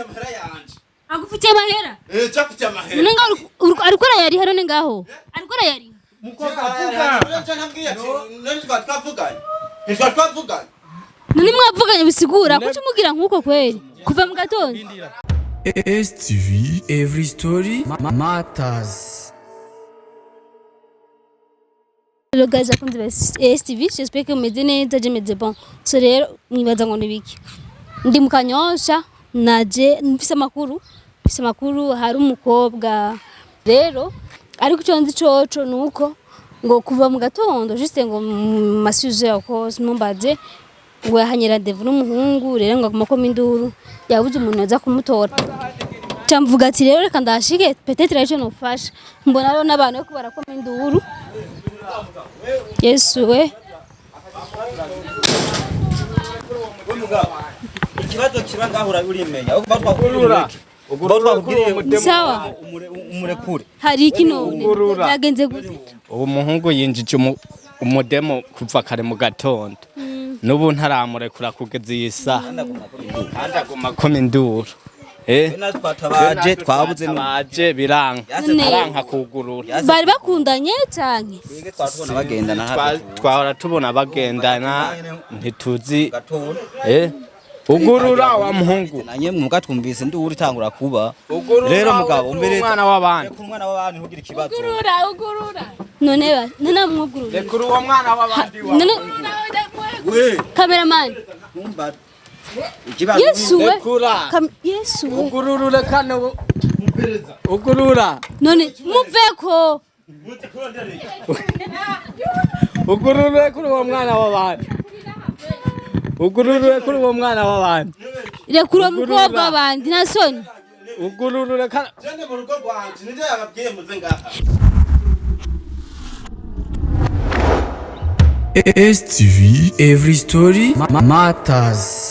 amahera yanje. Agufitiye amahera? Cyafitiye amahera. Nenga ariko yari hano nengaho. Ariko yari. Mukobwa avuga. Nabwiye ati nari twavuganye. Twavuganye. Nani mwavuganye bisigura kuki mugira nkuko kweli kuva mu gatondo. STV every story matters. Hello guys, akunze ba STV, j'espère que meze neza, je meze bon. So rero mwibaza ngo nibiki. Ndi mu Kanyosha naje mfise amakuru hari umukobwa. Rero ariko cyo nzi coco nuko ngo kuva mu gatondo juste ngo masuje yako numbaje ngo yahanyera devu n'umuhungu rero ngo akomako induru yabuze umuntu aza kumutora. Camvuga ati rero reka ndashike peut-être aricyo nofasha. Mbona rero n'abantu yo barakoma induru. Yesu we. Ikibazo kiba ngahura urimenya uko batwakurura sawa umurekure hari ikinone yagenze gute ubu muhungu yinjije umudemo kuva kare mu gatondo nubu ntaramurekura kugeza yisa kandi aguma koma induru twatabaje twabuze baje biranka kugurura bari bakundanye cyane twige twatubona bagendana hafi twahora tubona bagendana ntituzi ugurura wa muhungu nanye muga twumvise nduri tangura kuba rero mugabo umbere umwana w'abandi ntugira ikibazo ugurura none mwugurura rekura uwo mwana w'abandi we cameraman numba Yesu we Yesu we ugurura kano ugurura none muveko ugurura kuri uwo mwana w'abandi ugurura kuri uwo mwana w'abandi rekura umukobwa w'abandi nasoni ugurura kana Jende mu rugo rwanje nije yababwiye muze ngaha. STV every story matters.